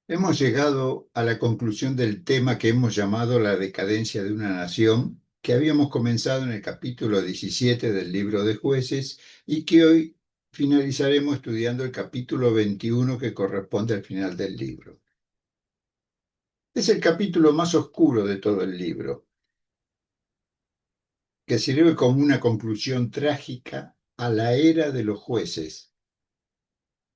Hemos llegado a la conclusión del tema que hemos llamado la decadencia de una nación, que habíamos comenzado en el capítulo 17 del libro de Jueces y que hoy finalizaremos estudiando el capítulo 21 que corresponde al final del libro. Es el capítulo más oscuro de todo el libro, que sirve como una conclusión trágica a la era de los jueces,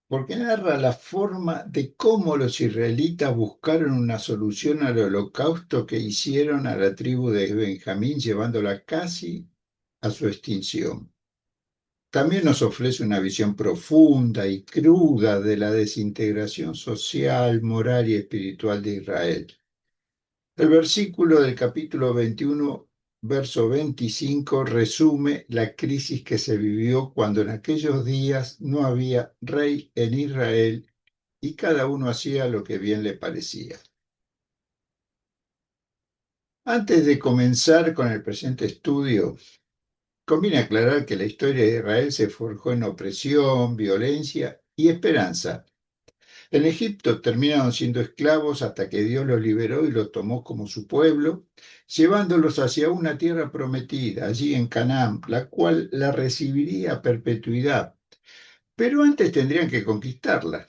porque narra la forma de cómo los israelitas buscaron una solución al holocausto que hicieron a la tribu de Benjamín, llevándola casi a su extinción. También nos ofrece una visión profunda y cruda de la desintegración social, moral y espiritual de Israel. El versículo del capítulo 21, verso 25, resume la crisis que se vivió cuando en aquellos días no había rey en Israel y cada uno hacía lo que bien le parecía. Antes de comenzar con el presente estudio, conviene aclarar que la historia de Israel se forjó en opresión, violencia y esperanza. En Egipto terminaron siendo esclavos hasta que Dios los liberó y los tomó como su pueblo, llevándolos hacia una tierra prometida, allí en Canaán, la cual la recibiría a perpetuidad. Pero antes tendrían que conquistarla.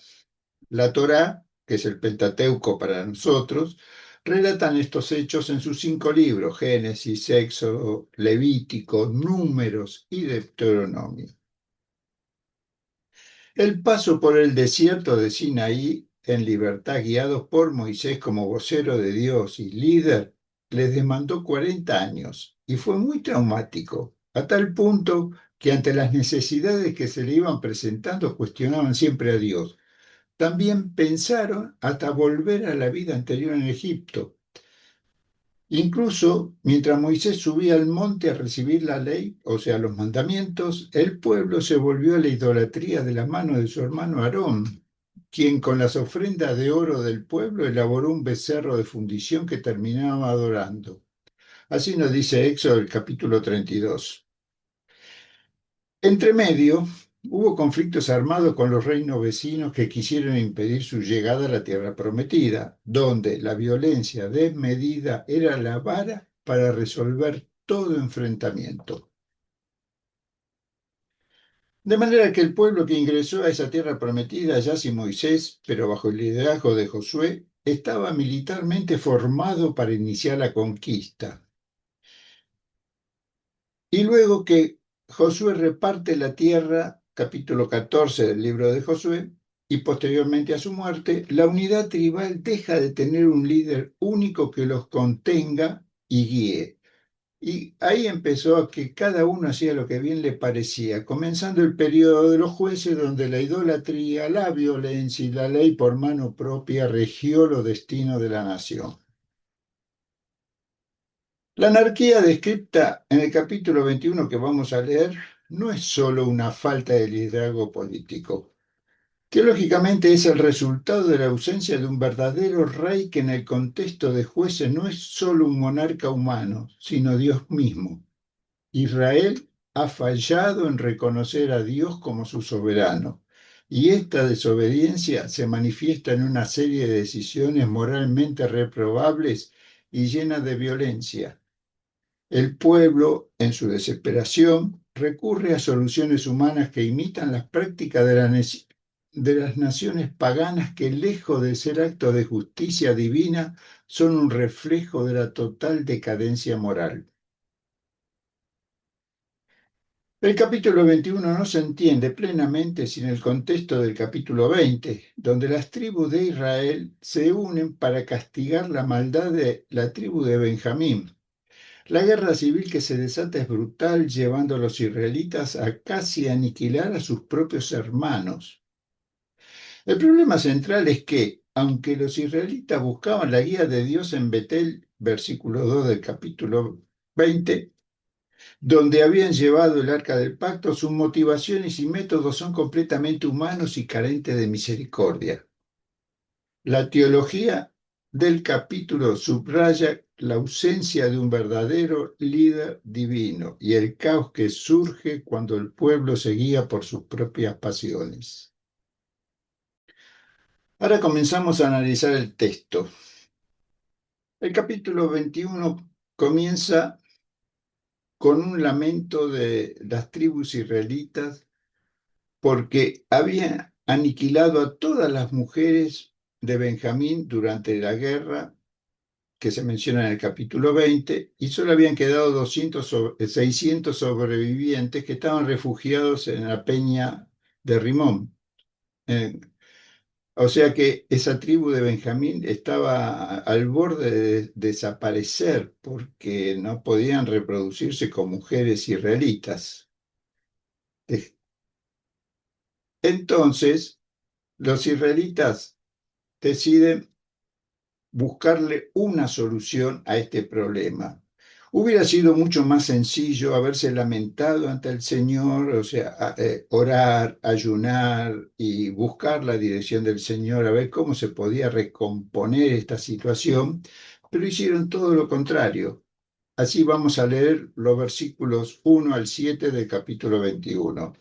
La Torá, que es el Pentateuco para nosotros, relatan estos hechos en sus 5 libros: Génesis, Éxodo, Levítico, Números y Deuteronomio. El paso por el desierto de Sinaí en libertad, guiados por Moisés como vocero de Dios y líder, les demandó 40 años y fue muy traumático, a tal punto que ante las necesidades que se le iban presentando cuestionaban siempre a Dios. También pensaron hasta volver a la vida anterior en Egipto. Incluso mientras Moisés subía al monte a recibir la ley, o sea, los mandamientos, el pueblo se volvió a la idolatría de la mano de su hermano Aarón, quien con las ofrendas de oro del pueblo elaboró un becerro de fundición que terminaba adorando. Así nos dice Éxodo el capítulo 32. Entre medio, hubo conflictos armados con los reinos vecinos que quisieron impedir su llegada a la tierra prometida, donde la violencia desmedida era la vara para resolver todo enfrentamiento. De manera que el pueblo que ingresó a esa tierra prometida, ya sin Moisés, pero bajo el liderazgo de Josué, estaba militarmente formado para iniciar la conquista. Y luego que Josué reparte la tierra, capítulo 14 del libro de Josué, y posteriormente a su muerte, la unidad tribal deja de tener un líder único que los contenga y guíe. Y ahí empezó a que cada uno hacía lo que bien le parecía, comenzando el periodo de los jueces, donde la idolatría, la violencia y la ley por mano propia regió los destinos de la nación. La anarquía descrita en el capítulo 21 que vamos a leer no es solo una falta de liderazgo político. Teológicamente es el resultado de la ausencia de un verdadero rey que en el contexto de jueces no es solo un monarca humano, sino Dios mismo. Israel ha fallado en reconocer a Dios como su soberano, y esta desobediencia se manifiesta en una serie de decisiones moralmente reprobables y llenas de violencia. El pueblo, en su desesperación, recurre a soluciones humanas que imitan las prácticas de las naciones paganas que, lejos de ser actos de justicia divina, son un reflejo de la total decadencia moral. El capítulo 21 no se entiende plenamente sin el contexto del capítulo 20, donde las tribus de Israel se unen para castigar la maldad de la tribu de Benjamín. La guerra civil que se desata es brutal, llevando a los israelitas a casi aniquilar a sus propios hermanos. El problema central es que, aunque los israelitas buscaban la guía de Dios en Betel, versículo 2 del capítulo 20, donde habían llevado el arca del pacto, sus motivaciones y métodos son completamente humanos y carentes de misericordia. La teología del capítulo subraya la ausencia de un verdadero líder divino y el caos que surge cuando el pueblo se guía por sus propias pasiones. Ahora comenzamos a analizar el texto. El capítulo 21 comienza con un lamento de las tribus israelitas porque habían aniquilado a todas las mujeres de Benjamín durante la guerra que se menciona en el capítulo 20 y solo habían quedado 600 sobrevivientes que estaban refugiados en la peña de Rimón. Eh, o sea que esa tribu de Benjamín estaba al borde de desaparecer porque no podían reproducirse con mujeres israelitas. Entonces, los israelitas deciden buscarle una solución a este problema. Hubiera sido mucho más sencillo haberse lamentado ante el Señor, o sea, orar, ayunar y buscar la dirección del Señor, a ver cómo se podía recomponer esta situación, pero hicieron todo lo contrario. Así vamos a leer los versículos 1 al 7 del capítulo 21.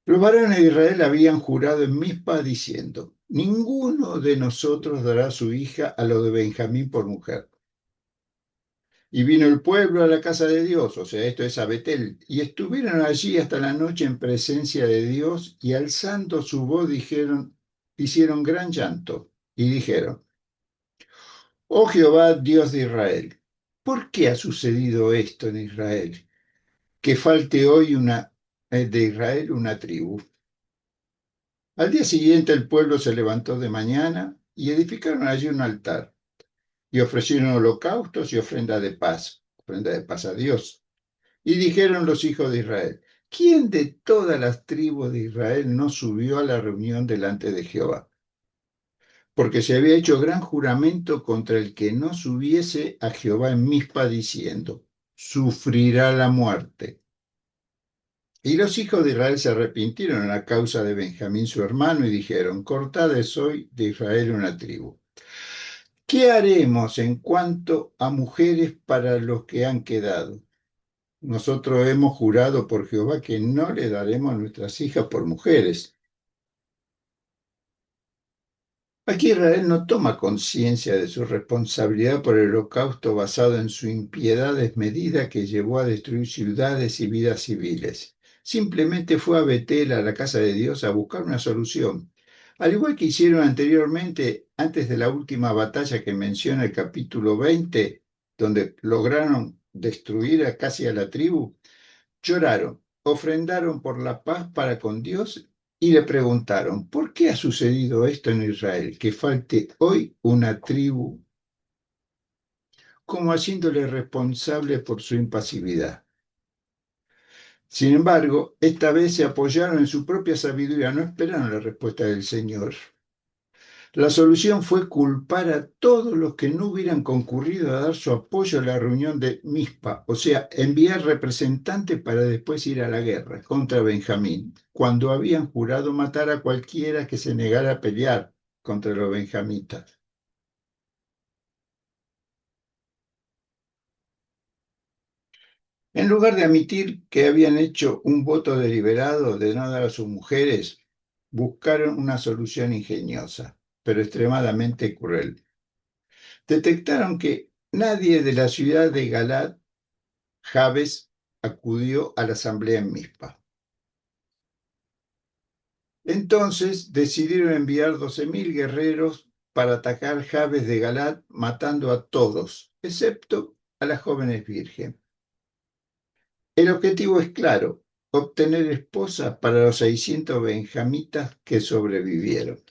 Los varones de Israel habían jurado en Mizpa diciendo: ninguno de nosotros dará su hija a lo de Benjamín por mujer. Y vino el pueblo a la casa de Dios, o sea, esto es a Betel, y estuvieron allí hasta la noche en presencia de Dios, y alzando su voz hicieron gran llanto, y dijeron: oh Jehová, Dios de Israel, ¿por qué ha sucedido esto en Israel? Que falte hoy de Israel una tribu. Al día siguiente el pueblo se levantó de mañana y edificaron allí un altar y ofrecieron holocaustos y ofrenda de paz a Dios. Y dijeron los hijos de Israel: ¿quién de todas las tribus de Israel no subió a la reunión delante de Jehová? Porque se había hecho gran juramento contra el que no subiese a Jehová en Mizpa, diciendo: sufrirá la muerte. Y los hijos de Israel se arrepintieron a causa de Benjamín su hermano y dijeron: cortada es hoy de Israel una tribu. ¿Qué haremos en cuanto a mujeres para los que han quedado? Nosotros hemos jurado por Jehová que no le daremos a nuestras hijas por mujeres. Aquí Israel no toma conciencia de su responsabilidad por el holocausto basado en su impiedad desmedida que llevó a destruir ciudades y vidas civiles. Simplemente fue a Betel, a la casa de Dios, a buscar una solución. Al igual que hicieron anteriormente, antes de la última batalla que menciona el capítulo 20, donde lograron destruir casi a la tribu, lloraron, ofrendaron por la paz para con Dios y le preguntaron: ¿por qué ha sucedido esto en Israel? Que falte hoy una tribu, como haciéndole responsable por su impasividad. Sin embargo, esta vez se apoyaron en su propia sabiduría, no esperaron la respuesta del Señor. La solución fue culpar a todos los que no hubieran concurrido a dar su apoyo a la reunión de Mizpa, o sea, enviar representantes para después ir a la guerra contra Benjamín, cuando habían jurado matar a cualquiera que se negara a pelear contra los benjamitas. En lugar de admitir que habían hecho un voto deliberado de no dar a sus mujeres, buscaron una solución ingeniosa, pero extremadamente cruel. Detectaron que nadie de la ciudad de Galat, Jabes, acudió a la asamblea en Mizpa. Entonces decidieron enviar 12.000 guerreros para atacar Jabes de Galat, matando a todos, excepto a las jóvenes vírgenes. El objetivo es claro: obtener esposa para los 600 benjamitas que sobrevivieron.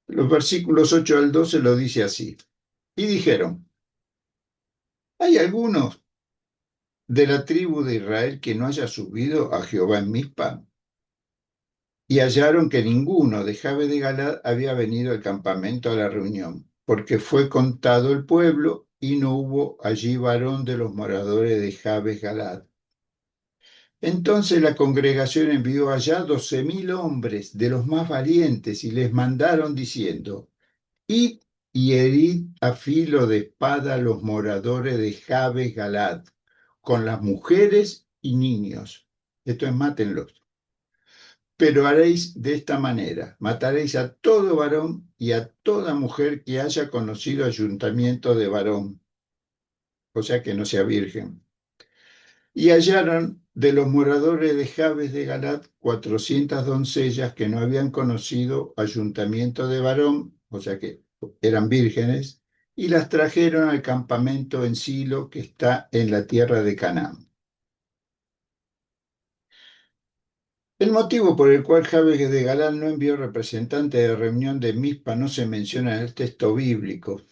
Los versículos 8 al 12 lo dice así. Y dijeron: ¿hay algunos de la tribu de Israel que no haya subido a Jehová en Mizpa? Y hallaron que ninguno de Jabe de Galad había venido al campamento a la reunión, porque fue contado el pueblo y no hubo allí varón de los moradores de Jabes Galad. Entonces la congregación envió allá 12.000 hombres de los más valientes y les mandaron diciendo: id y herid a filo de espada a los moradores de Jabes Galad, con las mujeres y niños. Esto es, mátenlos. Pero haréis de esta manera: mataréis a todo varón y a toda mujer que haya conocido ayuntamiento de varón, o sea que no sea virgen. Y hallaron de los moradores de Jabes de Galat 400 doncellas que no habían conocido ayuntamiento de varón, o sea que eran vírgenes, y las trajeron al campamento en Silo, que está en la tierra de Canaán. El motivo por el cual Jabes de Galat no envió representante de reunión de Mizpa no se menciona en el texto bíblico.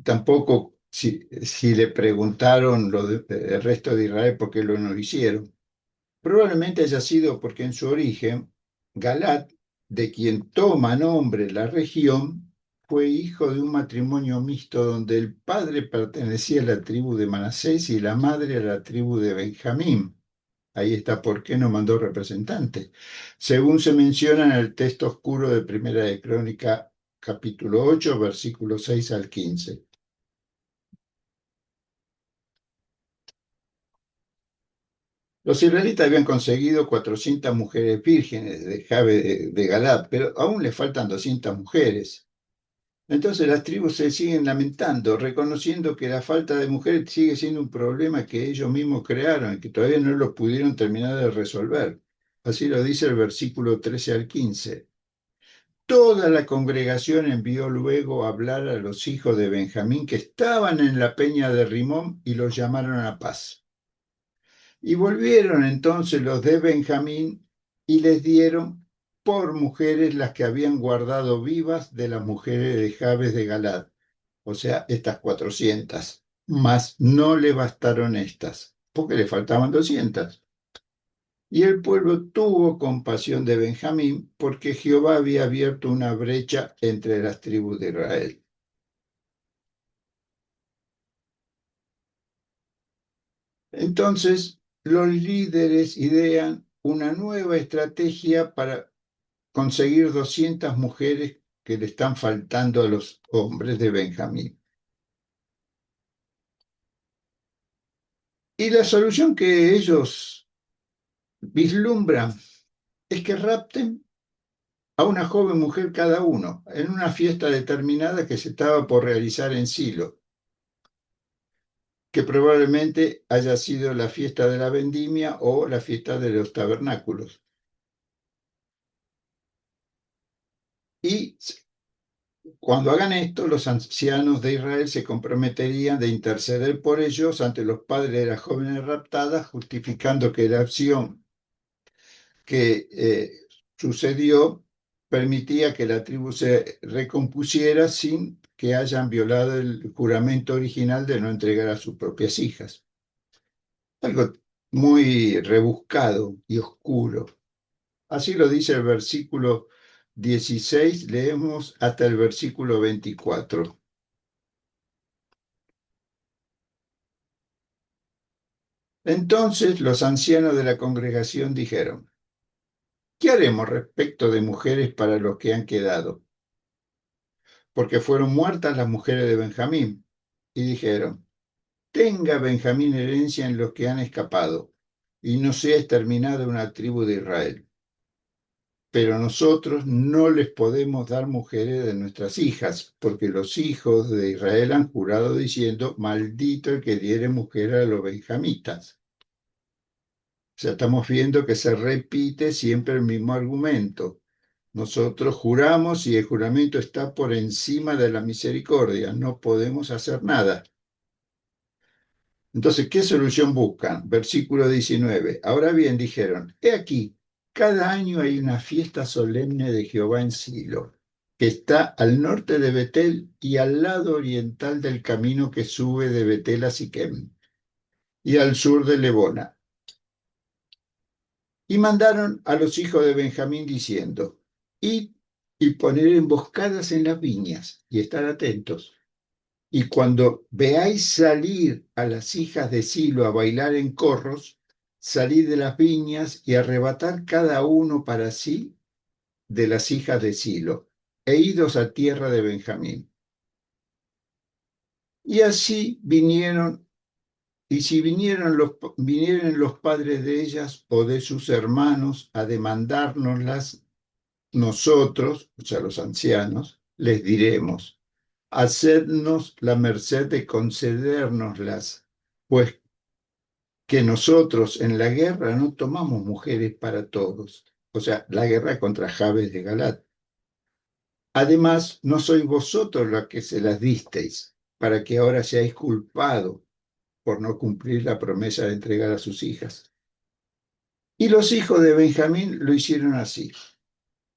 Tampoco si le preguntaron el resto de Israel por qué no lo hicieron. Probablemente haya sido porque en su origen, Galat, de quien toma nombre la región, fue hijo de un matrimonio mixto donde el padre pertenecía a la tribu de Manasés y la madre a la tribu de Benjamín. Ahí está por qué no mandó representante. Según se menciona en el texto oscuro de Primera de Crónica, capítulo 8, versículos 6 al 15. Los israelitas habían conseguido 400 mujeres vírgenes de Jabe de Galad, pero aún le faltan 200 mujeres. Entonces las tribus se siguen lamentando, reconociendo que la falta de mujeres sigue siendo un problema que ellos mismos crearon y que todavía no lo pudieron terminar de resolver. Así lo dice el versículo 13 al 15. Toda la congregación envió luego a hablar a los hijos de Benjamín que estaban en la peña de Rimón y los llamaron a paz. Y volvieron entonces los de Benjamín y les dieron por mujeres las que habían guardado vivas de las mujeres de Jabes de Galad, o sea, estas 400, mas no le bastaron estas, porque le faltaban 200. Y el pueblo tuvo compasión de Benjamín, porque Jehová había abierto una brecha entre las tribus de Israel. Entonces, los líderes idean una nueva estrategia para conseguir 200 mujeres que le están faltando a los hombres de Benjamín. Y la solución que ellos vislumbran es que rapten a una joven mujer cada uno en una fiesta determinada que se estaba por realizar en Silo, que probablemente haya sido la fiesta de la vendimia o la fiesta de los tabernáculos. Y cuando hagan esto, los ancianos de Israel se comprometerían de interceder por ellos ante los padres de las jóvenes raptadas, justificando que la acción que sucedió permitía que la tribu se recompusiera sin que hayan violado el juramento original de no entregar a sus propias hijas. Algo muy rebuscado y oscuro. Así lo dice el versículo 16, leemos hasta el versículo 24. Entonces los ancianos de la congregación dijeron: ¿qué haremos respecto de mujeres para los que han quedado? Porque fueron muertas las mujeres de Benjamín. Y dijeron: tenga Benjamín herencia en los que han escapado, y no sea exterminada una tribu de Israel. Pero nosotros no les podemos dar mujeres de nuestras hijas, porque los hijos de Israel han jurado diciendo: maldito el que diere mujer a los benjamitas. O sea, estamos viendo que se repite siempre el mismo argumento. Nosotros juramos y el juramento está por encima de la misericordia. No podemos hacer nada. Entonces, ¿qué solución buscan? Versículo 19. Ahora bien, dijeron: he aquí, cada año hay una fiesta solemne de Jehová en Silo, que está al norte de Betel y al lado oriental del camino que sube de Betel a Siquem, y al sur de Lebona. Y mandaron a los hijos de Benjamín diciendo: id y poner emboscadas en las viñas y estar atentos. Y cuando veáis salir a las hijas de Silo a bailar en corros, salid de las viñas y arrebatad cada uno para sí de las hijas de Silo, e idos a tierra de Benjamín. Y así vinieron Y si vinieren los padres de ellas o de sus hermanos a demandárnoslas, nosotros, o sea, los ancianos, les diremos, hacednos la merced de concedérnoslas, pues que nosotros en la guerra no tomamos mujeres para todos, o sea, la guerra contra Jabes de Galat. Además, no sois vosotros los que se las disteis, para que ahora seáis culpados por no cumplir la promesa de entregar a sus hijas. Y los hijos de Benjamín lo hicieron así,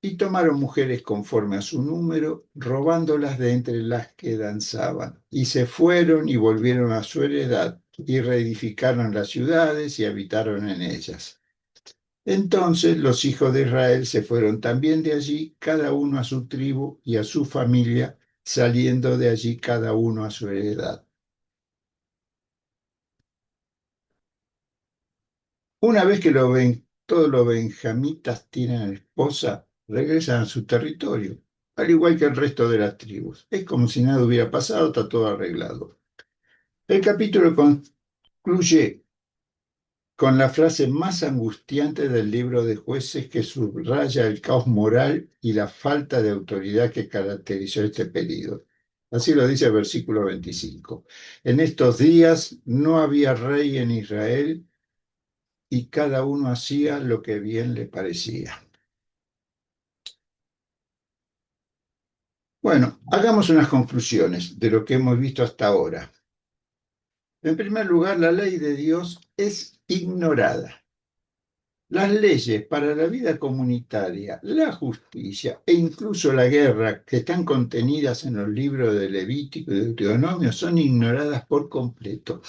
y tomaron mujeres conforme a su número, robándolas de entre las que danzaban, y se fueron y volvieron a su heredad, y reedificaron las ciudades y habitaron en ellas. Entonces los hijos de Israel se fueron también de allí, cada uno a su tribu y a su familia, saliendo de allí cada uno a su heredad. Una vez que todos los benjamitas tienen esposa, regresan a su territorio, al igual que el resto de las tribus. Es como si nada hubiera pasado, está todo arreglado. El capítulo concluye con la frase más angustiante del libro de Jueces, que subraya el caos moral y la falta de autoridad que caracterizó este período. Así lo dice el versículo 25. En estos días no había rey en Israel y cada uno hacía lo que bien le parecía. Bueno, hagamos unas conclusiones de lo que hemos visto hasta ahora. En primer lugar, la ley de Dios es ignorada. Las leyes para la vida comunitaria, la justicia e incluso la guerra que están contenidas en los libros de Levítico y Deuteronomio son ignoradas por completo.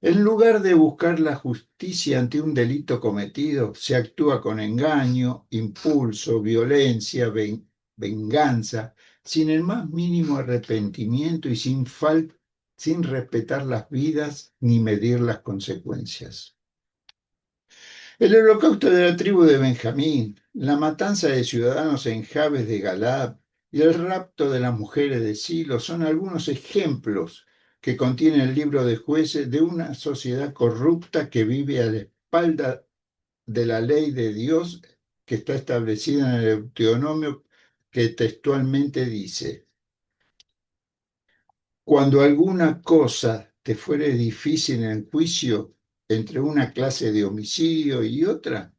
En lugar de buscar la justicia ante un delito cometido, se actúa con engaño, impulso, violencia, venganza, sin el más mínimo arrepentimiento y sin respetar las vidas ni medir las consecuencias. El holocausto de la tribu de Benjamín, la matanza de ciudadanos en Jabes de Galaad y el rapto de las mujeres de Silo son algunos ejemplos que contiene el libro de Jueces de una sociedad corrupta que vive a la espalda de la ley de Dios que está establecida en el Deuteronomio, que textualmente dice: cuando alguna cosa te fuere difícil en el juicio entre una clase de homicidio y otra,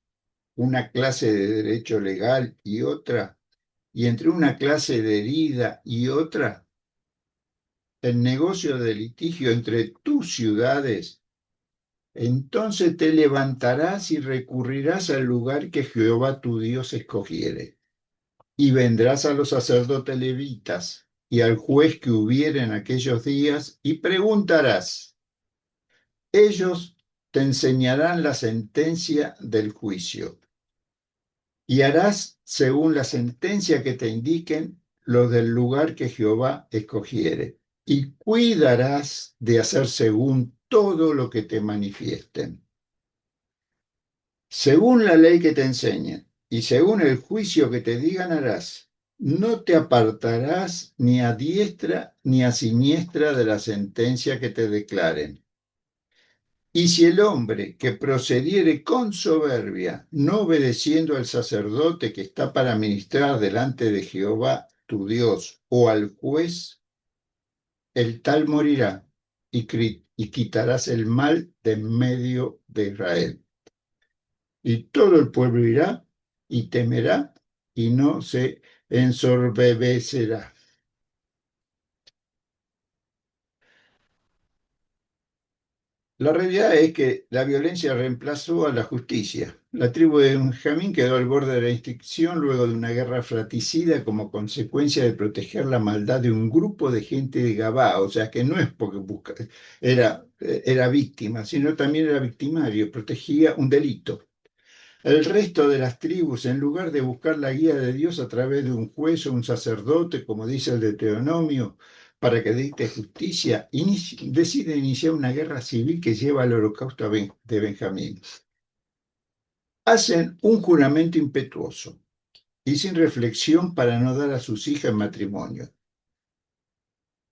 una clase de derecho legal y otra, y entre una clase de herida y otra, el negocio de litigio entre tus ciudades, entonces te levantarás y recurrirás al lugar que Jehová tu Dios escogiere, y vendrás a los sacerdotes levitas y al juez que hubiere en aquellos días, y preguntarás. Ellos te enseñarán la sentencia del juicio. Y harás según la sentencia que te indiquen los del lugar que Jehová escogiere, y cuidarás de hacer según todo lo que te manifiesten. Según la ley que te enseñen, y según el juicio que te digan harás. No te apartarás ni a diestra ni a siniestra de la sentencia que te declaren. Y si el hombre que procediere con soberbia, no obedeciendo al sacerdote que está para ministrar delante de Jehová tu Dios, o al juez, el tal morirá, y quitarás el mal de en medio de Israel. Y todo el pueblo irá y temerá y no se ensorbecerá. La realidad es que la violencia reemplazó a la justicia. La tribu de Benjamín quedó al borde de la extinción luego de una guerra fratricida como consecuencia de proteger la maldad de un grupo de gente de Gabá, o sea que no es porque era víctima, sino también era victimario, protegía un delito. El resto de las tribus, en lugar de buscar la guía de Dios a través de un juez o un sacerdote, como dice el Deuteronomio, para que dicte justicia, decide iniciar una guerra civil que lleva al holocausto de Benjamín. Hacen un juramento impetuoso y sin reflexión para no dar a sus hijas en matrimonio.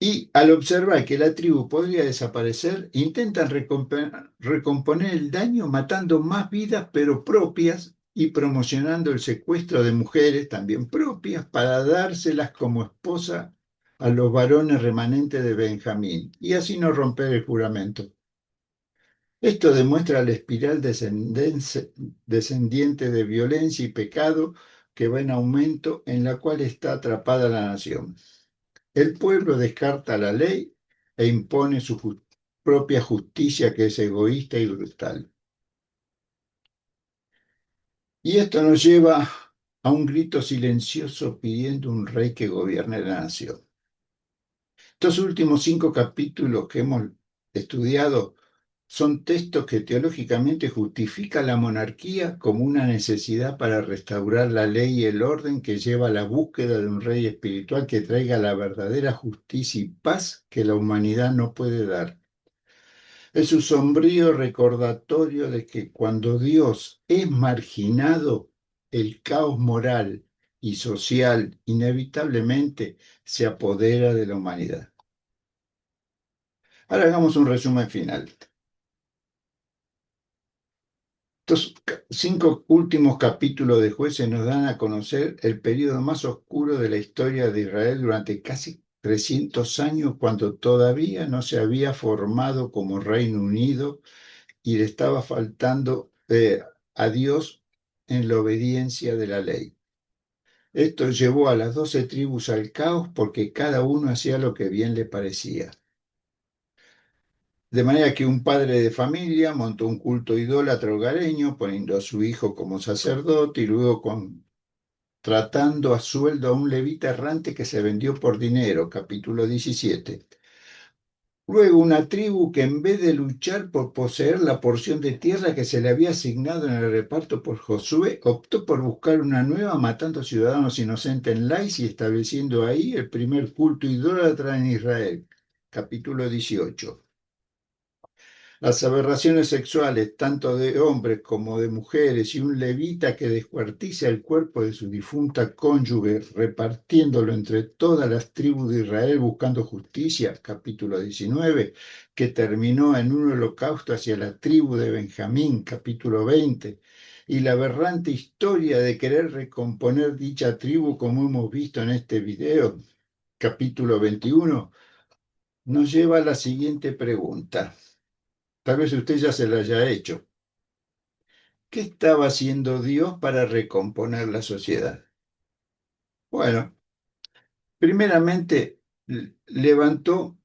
Y al observar que la tribu podría desaparecer, intentan recomponer el daño matando más vidas pero propias y promocionando el secuestro de mujeres también propias para dárselas como esposa a los varones remanentes de Benjamín y así no romper el juramento. Esto demuestra la espiral descendiente de violencia y pecado que va en aumento en la cual está atrapada la nación. El pueblo descarta la ley e impone su propia justicia que es egoísta y brutal. Y esto nos lleva a un grito silencioso pidiendo un rey que gobierne la nación. Estos últimos 5 capítulos que hemos estudiado son textos que teológicamente justifican la monarquía como una necesidad para restaurar la ley y el orden que lleva a la búsqueda de un rey espiritual que traiga la verdadera justicia y paz que la humanidad no puede dar. Es un sombrío recordatorio de que cuando Dios es marginado, el caos moral y social inevitablemente se apodera de la humanidad. Ahora hagamos un resumen final. Estos 5 últimos capítulos de Jueces nos dan a conocer el periodo más oscuro de la historia de Israel durante casi 300 años, cuando todavía no se había formado como Reino Unido y le estaba faltando a Dios en la obediencia de la ley. Esto llevó a las 12 tribus al caos porque cada uno hacía lo que bien le parecía. De manera que un padre de familia montó un culto idólatra hogareño, poniendo a su hijo como sacerdote y luego contratando a sueldo a un levita errante que se vendió por dinero, capítulo 17. Luego una tribu que en vez de luchar por poseer la porción de tierra que se le había asignado en el reparto por Josué, optó por buscar una nueva matando ciudadanos inocentes en Lais y estableciendo ahí el primer culto idólatra en Israel, capítulo 18. Las aberraciones sexuales, tanto de hombres como de mujeres, y un levita que descuartiza el cuerpo de su difunta cónyuge, repartiéndolo entre todas las tribus de Israel buscando justicia, capítulo 19, que terminó en un holocausto hacia la tribu de Benjamín, capítulo 20, y la aberrante historia de querer recomponer dicha tribu, como hemos visto en este video, capítulo 21, nos lleva a la siguiente pregunta. Tal vez usted ya se la haya hecho. ¿Qué estaba haciendo Dios para recomponer la sociedad? Bueno, primeramente levantó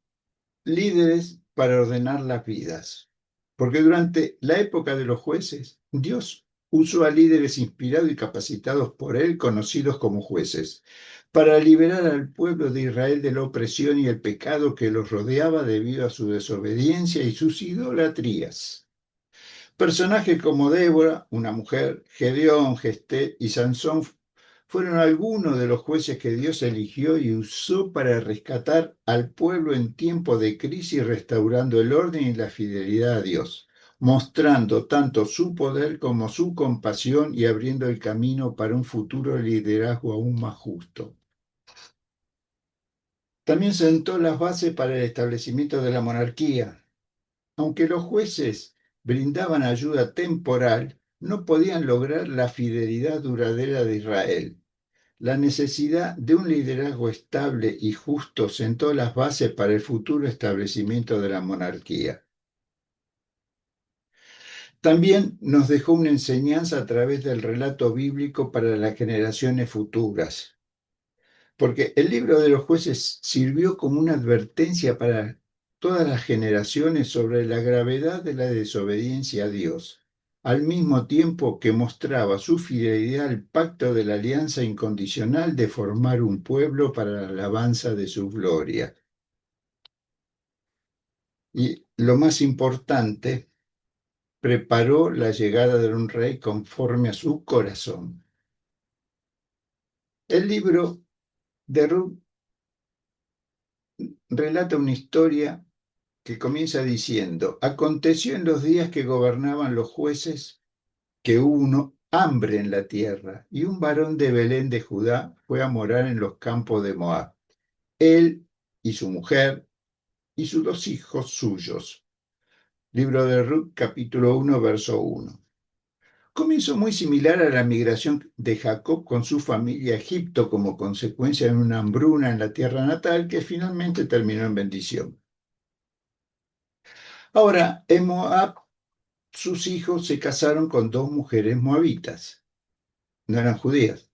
líderes para ordenar las vidas, porque durante la época de los jueces, Dios usó a líderes inspirados y capacitados por él, conocidos como jueces, para liberar al pueblo de Israel de la opresión y el pecado que los rodeaba debido a su desobediencia y sus idolatrías. Personajes como Débora, una mujer, Gedeón, Gesté y Sansón fueron algunos de los jueces que Dios eligió y usó para rescatar al pueblo en tiempo de crisis, restaurando el orden y la fidelidad a Dios, mostrando tanto su poder como su compasión y abriendo el camino para un futuro liderazgo aún más justo. También sentó las bases para el establecimiento de la monarquía. Aunque los jueces brindaban ayuda temporal, no podían lograr la fidelidad duradera de Israel. La necesidad de un liderazgo estable y justo sentó las bases para el futuro establecimiento de la monarquía. También nos dejó una enseñanza a través del relato bíblico para las generaciones futuras, porque el libro de los jueces sirvió como una advertencia para todas las generaciones sobre la gravedad de la desobediencia a Dios, al mismo tiempo que mostraba su fidelidad al pacto de la alianza incondicional de formar un pueblo para la alabanza de su gloria. Y lo más importante, preparó la llegada de un rey conforme a su corazón. El libro de Ruth relata una historia que comienza diciendo: aconteció en los días que gobernaban los jueces que hubo hambre en la tierra, y un varón de Belén de Judá fue a morar en los campos de Moab. Él y su mujer, y sus 2 hijos suyos. Libro de Ruth, capítulo 1, verso 1. Comienzo muy similar a la migración de Jacob con su familia a Egipto como consecuencia de una hambruna en la tierra natal que finalmente terminó en bendición. Ahora, en Moab, sus hijos se casaron con 2 mujeres moabitas, no eran judías,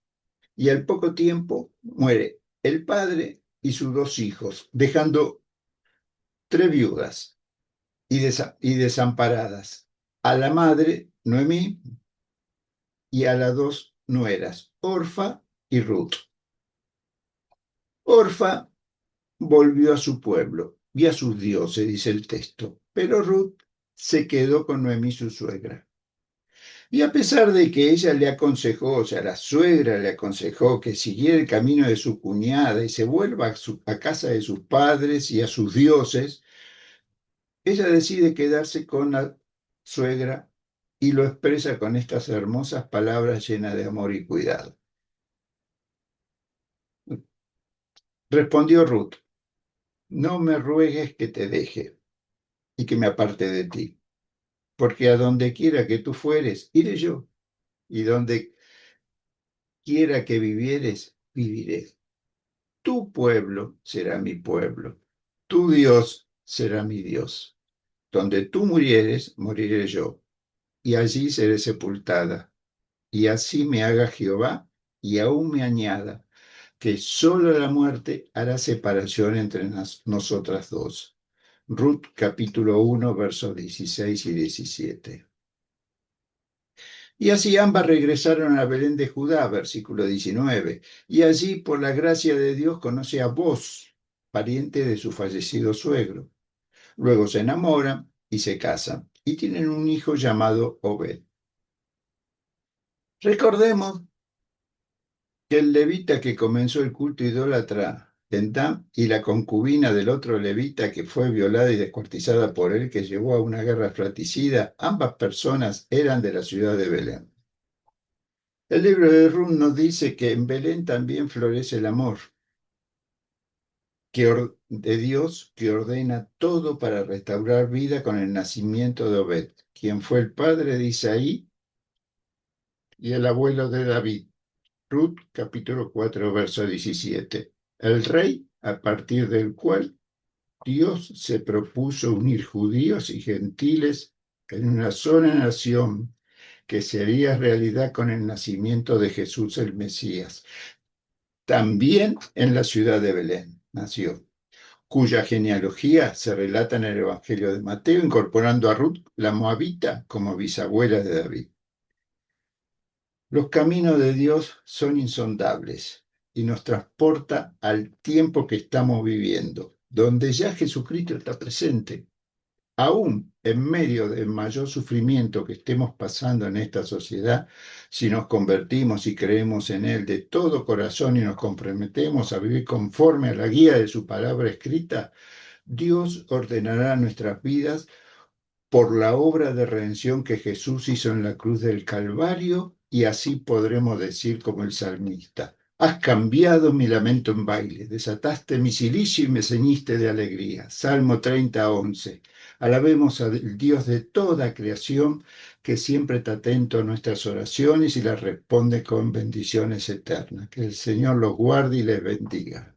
y al poco tiempo muere el padre y sus 2 hijos, dejando 3 viudas y desamparadas, a la madre, Noemí, y a las 2 nueras, Orfa y Ruth. Orfa volvió a su pueblo y a sus dioses, dice el texto, pero Ruth se quedó con Noemí, su suegra. Y a pesar de que ella le aconsejó, o sea, la suegra le aconsejó que siguiera el camino de su cuñada y se vuelva a casa de sus padres y a sus dioses, ella decide quedarse con la suegra y lo expresa con estas hermosas palabras llenas de amor y cuidado. Respondió Ruth: no me ruegues que te deje y que me aparte de ti, porque a donde quiera que tú fueres, iré yo, y donde quiera que vivieres, viviré. Tu pueblo será mi pueblo, tu Dios será mi Dios. Donde tú murieres, moriré yo, y allí seré sepultada. Y así me haga Jehová, y aún me añada, que solo la muerte hará separación entre nosotras dos. Ruth capítulo 1, versos 16 y 17. Y así ambas regresaron a Belén de Judá, versículo 19, y allí, por la gracia de Dios, conoce a Boz, pariente de su fallecido suegro. Luego se enamoran y se casan, y tienen un hijo llamado Obed. Recordemos que el levita que comenzó el culto idólatra en Dan y la concubina del otro levita que fue violada y descuartizada por él, que llevó a una guerra fratricida, ambas personas eran de la ciudad de Belén. El libro de Ruth nos dice que en Belén también florece el amor de Dios, que ordena todo para restaurar vida con el nacimiento de Obed, quien fue el padre de Isaí y el abuelo de David. Ruth capítulo 4, verso 17. El rey a partir del cual Dios se propuso unir judíos y gentiles en una sola nación que sería realidad con el nacimiento de Jesús el Mesías. También en la ciudad de Belén nació, cuya genealogía se relata en el Evangelio de Mateo, incorporando a Ruth, la moabita, como bisabuela de David. Los caminos de Dios son insondables y nos transporta al tiempo que estamos viviendo, donde ya Jesucristo está presente. Aún en medio del mayor sufrimiento que estemos pasando en esta sociedad, si nos convertimos y creemos en Él de todo corazón y nos comprometemos a vivir conforme a la guía de su palabra escrita, Dios ordenará nuestras vidas por la obra de redención que Jesús hizo en la cruz del Calvario, y así podremos decir como el salmista: has cambiado mi lamento en baile, desataste mi cilicio y me ceñiste de alegría. Salmo 30, 11. Alabemos al Dios de toda creación, que siempre está atento a nuestras oraciones y las responde con bendiciones eternas. Que el Señor los guarde y les bendiga.